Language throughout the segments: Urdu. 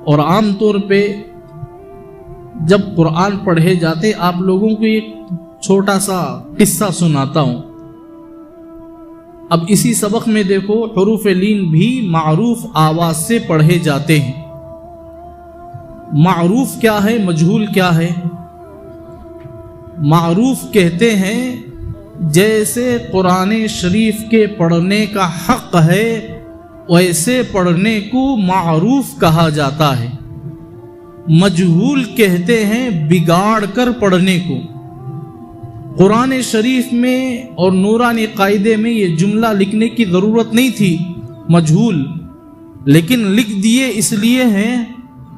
اور عام طور پہ جب قرآن پڑھے جاتے آپ لوگوں کو ایک چھوٹا سا قصہ سناتا ہوں۔ اب اسی سبق میں دیکھو حروف لین بھی معروف آواز سے پڑھے جاتے ہیں۔ معروف کیا ہے، مجہول کیا ہے؟ معروف کہتے ہیں جیسے قرآن شریف کے پڑھنے کا حق ہے ویسے پڑھنے کو معروف کہا جاتا ہے۔ مجہول کہتے ہیں بگاڑ کر پڑھنے کو۔ قرآن شریف میں اور نورانی قاعدے میں یہ جملہ لکھنے کی ضرورت نہیں تھی مجہول، لیکن لکھ دیے اس لیے ہیں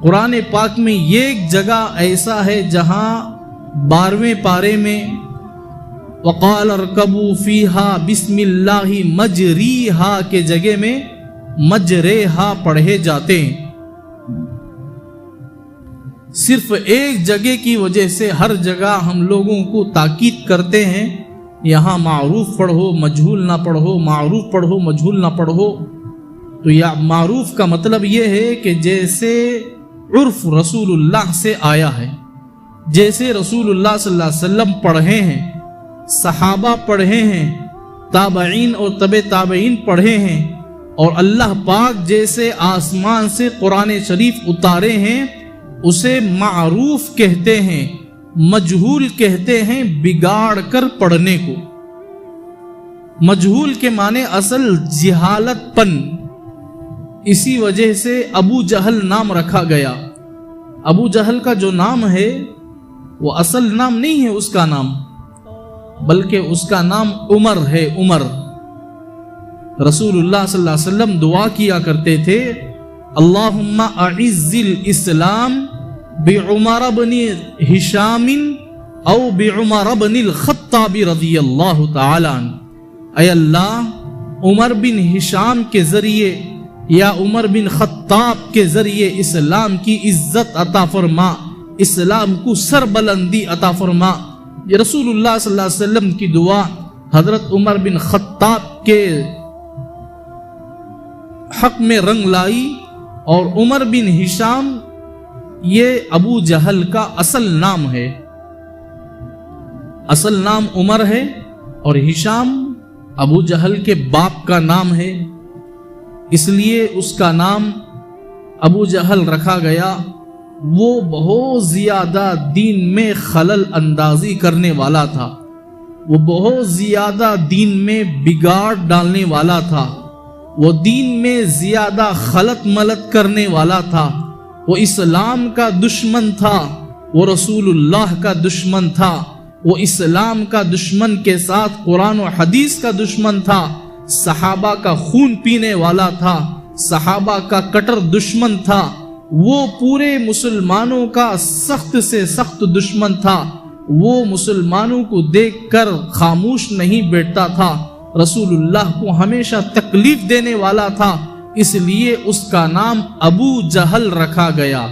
قرآن پاک میں یہ ایک جگہ ایسا ہے جہاں 12ویں پارے میں وقال ارکبوا فیہا بسم اللہ مجریہا کے جگہ میں مجریہا پڑھے جاتے ہیں۔ صرف ایک جگہ کی وجہ سے ہر جگہ ہم لوگوں کو تاکید کرتے ہیں یہاں معروف پڑھو مجہول نہ پڑھو، معروف پڑھو مجہول نہ پڑھو۔ تو یا معروف کا مطلب یہ ہے کہ جیسے عرف رسول اللہ سے آیا ہے، جیسے رسول اللہ صلی اللہ علیہ وسلم پڑھے ہیں، صحابہ پڑھے ہیں، تابعین اور تبع تابعین پڑھے ہیں، اور اللہ پاک جیسے آسمان سے قرآن شریف اتارے ہیں اسے معروف کہتے ہیں۔ مجہول کہتے ہیں بگاڑ کر پڑھنے کو۔ مجہول کے معنی اصل جہالت پن، اسی وجہ سے ابو جہل نام رکھا گیا۔ ابو جہل کا جو نام ہے وہ اصل نام نہیں ہے اس کا نام، بلکہ اس کا نام عمر ہے۔ عمر رسول اللہ صلی اللہ علیہ وسلم دعا کیا کرتے تھے اللہم اعز الاسلام بعمر بن ہشام او بعمر بن الخطاب رضی اللہ تعالی عنہ، اے اللہ عمر بن ہشام کے ذریعے یا عمر بن خطاب کے ذریعے اسلام کی عزت عطا فرما، اسلام کو سربلندی عطا فرما۔ یہ رسول اللہ صلی اللہ علیہ وسلم کی دعا حضرت عمر بن خطاب کے حق میں رنگ لائی، اور عمر بن ہشام یہ ابو جہل کا اصل نام ہے۔ اصل نام عمر ہے اور ہشام ابو جہل کے باپ کا نام ہے، اس لیے اس کا نام ابو جہل رکھا گیا۔ وہ بہت زیادہ دین میں خلل اندازی کرنے والا تھا، وہ بہت زیادہ دین میں بگاڑ ڈالنے والا تھا، وہ دین میں زیادہ خلط ملط کرنے والا تھا، وہ اسلام کا دشمن تھا، وہ رسول اللہ کا دشمن تھا، وہ اسلام کا دشمن کے ساتھ قرآن و حدیث کا دشمن تھا، صحابہ کا خون پینے والا تھا، صحابہ کا کٹر دشمن تھا، وہ پورے مسلمانوں کا سخت سے سخت دشمن تھا، وہ مسلمانوں کو دیکھ کر خاموش نہیں بیٹھتا تھا، رسول اللہ کو ہمیشہ تکلیف دینے والا تھا، اس لیے اس کا نام ابو جہل رکھا گیا،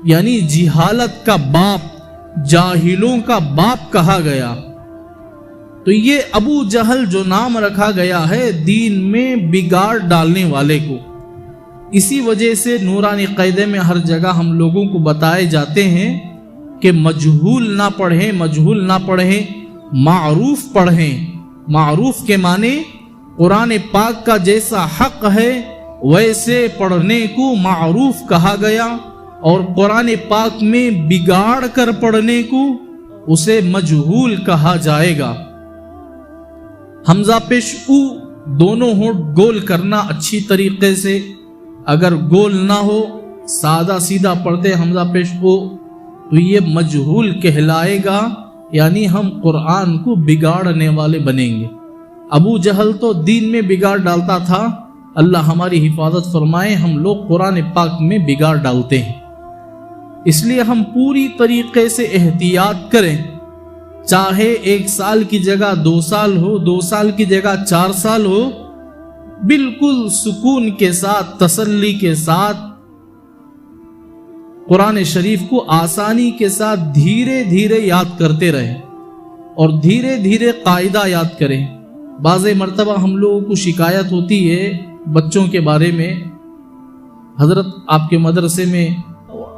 یعنی جہالت کا باپ، جاہلوں کا باپ کہا گیا۔ تو یہ ابو جہل جو نام رکھا گیا ہے دین میں بگاڑ ڈالنے والے کو، اسی وجہ سے نورانی قاعدے میں ہر جگہ ہم لوگوں کو بتائے جاتے ہیں کہ مجہول نہ پڑھیں، مجہول نہ پڑھیں، معروف پڑھیں۔ معروف کے معنی قرآن پاک کا جیسا حق ہے ویسے پڑھنے کو معروف کہا گیا، اور قرآن پاک میں بگاڑ کر پڑھنے کو اسے مجہول کہا جائے گا۔ حمزہ پیش او دونوں ہونٹ گول کرنا اچھی طریقے سے، اگر گول نہ ہو سادہ سیدھا پڑھتے حمزہ پیش او تو یہ مجہول کہلائے گا، یعنی ہم قرآن کو بگاڑنے والے بنیں گے۔ ابو جہل تو دین میں بگاڑ ڈالتا تھا، اللہ ہماری حفاظت فرمائے، ہم لوگ قرآن پاک میں بگاڑ ڈالتے ہیں، اس لیے ہم پوری طریقے سے احتیاط کریں، چاہے 1 سال کی جگہ 2 سال ہو، 2 سال کی جگہ 4 سال ہو، بالکل سکون کے ساتھ تسلی کے ساتھ قرآن شریف کو آسانی کے ساتھ دھیرے دھیرے یاد کرتے رہیں اور دھیرے دھیرے قاعدہ یاد کریں۔ بعض مرتبہ ہم لوگوں کو شکایت ہوتی ہے بچوں کے بارے میں، حضرت آپ کے مدرسے میں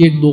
1-2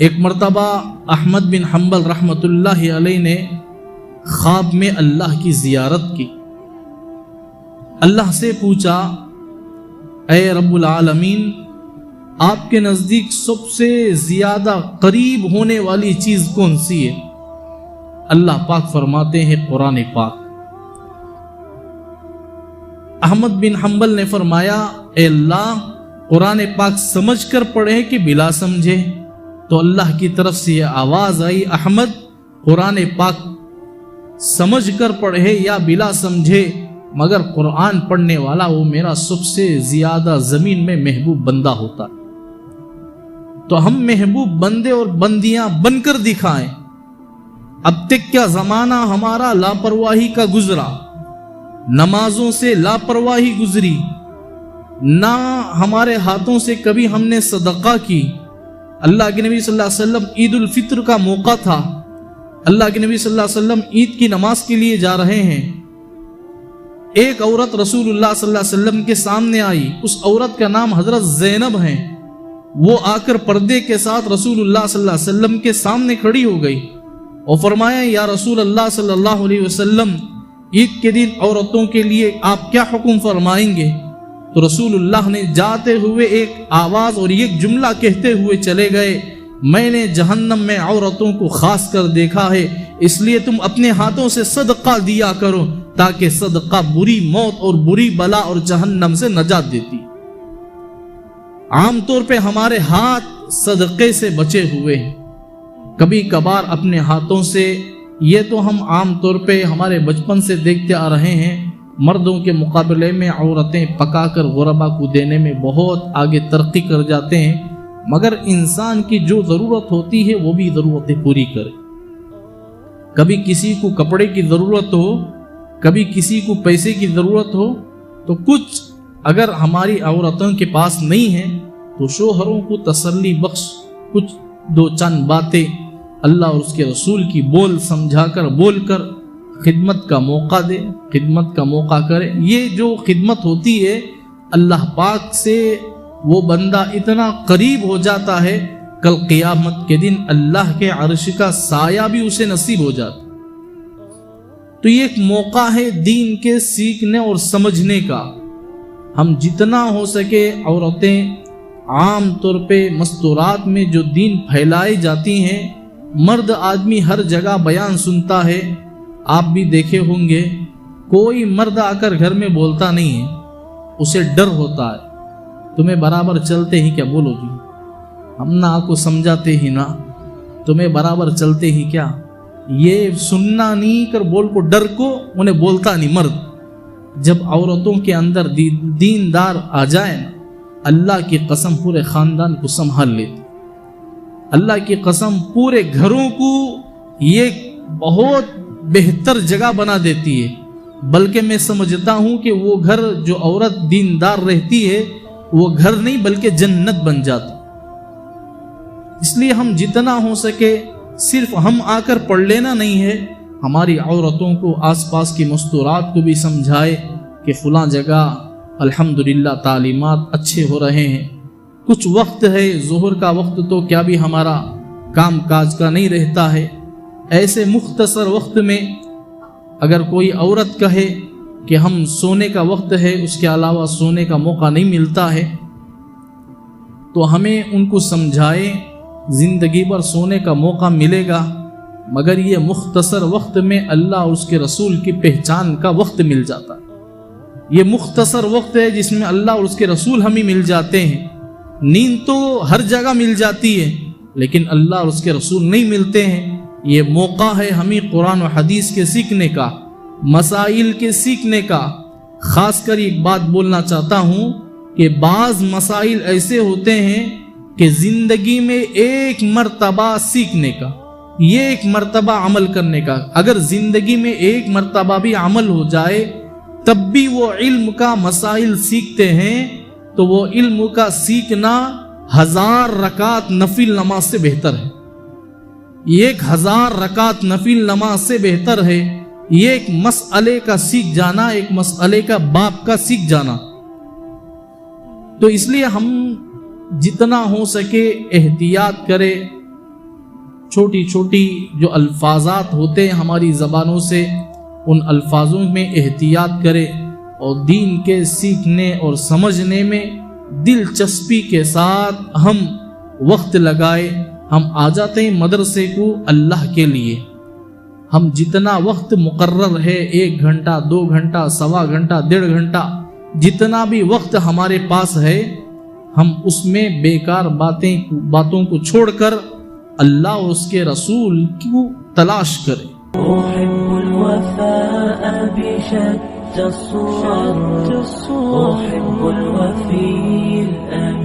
ایک مرتبہ احمد بن حنبل رحمۃ اللہ علیہ نے خواب میں اللہ کی زیارت کی. اللہ سے پوچھا اے رب العالمین، آپ کے نزدیک سب سے زیادہ قریب ہونے والی چیز کون سی ہے؟ اللہ پاک فرماتے ہیں قرآن پاک. احمد بن حنبل نے فرمایا اے اللہ، قرآن پاک سمجھ کر پڑھے کہ بلا سمجھے؟ تو اللہ کی طرف سے یہ آواز آئی، احمد قرآن پاک سمجھ کر پڑھے یا بلا سمجھے، مگر قرآن پڑھنے والا وہ میرا سب سے زیادہ زمین میں محبوب بندہ ہوتا. تو ہم محبوب بندے اور بندیاں بن کر دکھائیں. اب تک کیا زمانہ ہمارا لاپرواہی کا گزرا، نمازوں سے لاپرواہی گزری، نہ ہمارے ہاتھوں سے کبھی ہم نے صدقہ کی. اللہ کے نبی صلی اللہ علیہ وسلم عید الفطر کا موقع تھا، اللہ کے نبی صلی اللہ علیہ وسلم عید کی نماز کے لیے جا رہے ہیں. ایک عورت رسول اللہ صلی اللہ علیہ وسلم کے سامنے آئی. اس عورت کا نام حضرت زینب ہے. وہ آ کر پردے کے ساتھ رسول اللہ صلی اللہ علیہ وسلم کے سامنے کھڑی ہو گئی اور فرمایا یا رسول اللہ صلی اللہ علیہ وسلم، عید کے دن عورتوں کے لیے آپ کیا حکم فرمائیں گے؟ تو رسول اللہ نے جاتے ہوئے ایک آواز اور ایک جملہ کہتے ہوئے چلے گئے، میں نے جہنم میں عورتوں کو خاص کر دیکھا ہے، اس لیے تم اپنے ہاتھوں سے صدقہ دیا کرو تاکہ صدقہ بری موت اور بری بلا اور جہنم سے نجات دیتی. عام طور پہ ہمارے ہاتھ صدقے سے بچے ہوئے ہیں. کبھی کبھار اپنے ہاتھوں سے، یہ تو ہم عام طور پہ ہمارے بچپن سے دیکھتے آ رہے ہیں، مردوں کے مقابلے میں عورتیں پکا کر غربا کو دینے میں بہت آگے ترقی کر جاتے ہیں. مگر انسان کی جو ضرورت ہوتی ہے وہ بھی ضرورتیں پوری کرے. کبھی کسی کو کپڑے کی ضرورت ہو، کبھی کسی کو پیسے کی ضرورت ہو، تو کچھ اگر ہماری عورتوں کے پاس نہیں ہے تو شوہروں کو تسلی بخش کچھ دو چند باتیں اللہ اور اس کے رسول کی سمجھا کر بول کر خدمت کا موقع دے، خدمت کا موقع کرے. یہ جو خدمت ہوتی ہے اللہ پاک سے وہ بندہ اتنا قریب ہو جاتا ہے، کل قیامت کے دن اللہ کے عرش کا سایہ بھی اسے نصیب ہو جاتا. تو یہ ایک موقع ہے دین کے سیکھنے اور سمجھنے کا. ہم جتنا ہو سکے عورتیں عام طور پہ مستورات میں جو دین پھیلائی جاتی ہیں، مرد آدمی ہر جگہ بیان سنتا ہے. آپ بھی دیکھے ہوں گے کوئی مرد آ کر گھر میں بولتا نہیں ہے، اسے ڈر ہوتا ہے. تمہیں برابر چلتے ہی کیا بولو گی، ہم نہ آپ کو سمجھاتے ہی نا، تمہیں برابر چلتے ہی کیا. یہ سننا نہیں کر بول کو ڈر کو انہیں بولتا نہیں مرد. جب عورتوں کے اندر دیندار آ جائے نا، اللہ کی قسم پورے خاندان کو سنبھال لیتی. اللہ کی قسم پورے گھروں کو یہ بہت بہتر جگہ بنا دیتی ہے. بلکہ میں سمجھتا ہوں کہ وہ گھر جو عورت دیندار رہتی ہے وہ گھر نہیں بلکہ جنت بن جاتی. اس لیے ہم جتنا ہو سکے صرف ہم آ کر پڑھ لینا نہیں ہے، ہماری عورتوں کو آس پاس کی مستورات کو بھی سمجھائے کہ فلاں جگہ الحمدللہ تعلیمات اچھے ہو رہے ہیں. کچھ وقت ہے، ظہر کا وقت تو کیا بھی ہمارا کام کاج کا نہیں رہتا ہے. ایسے مختصر وقت میں اگر کوئی عورت کہے کہ ہم سونے کا وقت ہے، اس کے علاوہ سونے کا موقع نہیں ملتا ہے، تو ہمیں ان کو سمجھائے زندگی بھر سونے کا موقع ملے گا، مگر یہ مختصر وقت میں اللہ اور اس کے رسول کی پہچان کا وقت مل جاتا ہے. یہ مختصر وقت ہے جس میں اللہ اور اس کے رسول ہمیں مل جاتے ہیں. نیند تو ہر جگہ مل جاتی ہے لیکن اللہ اور اس کے رسول نہیں ملتے ہیں. یہ موقع ہے ہمیں قرآن و حدیث کے سیکھنے کا، مسائل کے سیکھنے کا. خاص کر ایک بات بولنا چاہتا ہوں کہ بعض مسائل ایسے ہوتے ہیں کہ زندگی میں ایک مرتبہ سیکھنے کا، یہ ایک مرتبہ عمل کرنے کا. اگر زندگی میں ایک مرتبہ بھی عمل ہو جائے تب بھی وہ علم کا مسائل سیکھتے ہیں، تو وہ علم کا سیکھنا 1000 رکعت نفل نماز سے بہتر ہے. 1000 رکعت نفل نماز سے بہتر ہے یہ ایک مسئلے کا سیکھ جانا، ایک مسئلے کا باب کا سیکھ جانا. تو اس لیے ہم جتنا ہو سکے احتیاط کرے، چھوٹی چھوٹی جو الفاظات ہوتے ہیں ہماری زبانوں سے، ان الفاظوں میں احتیاط کرے اور دین کے سیکھنے اور سمجھنے میں دلچسپی کے ساتھ ہم وقت لگائے۔ ہم آ جاتے ہیں مدرسے کو اللہ کے لیے، ہم جتنا وقت مقرر ہے 1 گھنٹہ 2 گھنٹہ 1.25 گھنٹہ 1.5 گھنٹہ جتنا بھی وقت ہمارے پاس ہے، ہم اس میں بیکار باتوں کو چھوڑ کر اللہ اور اس کے رسول کی تلاش کریں۔ أحب الوفاء بشتى الصور أحب الوفي الأمين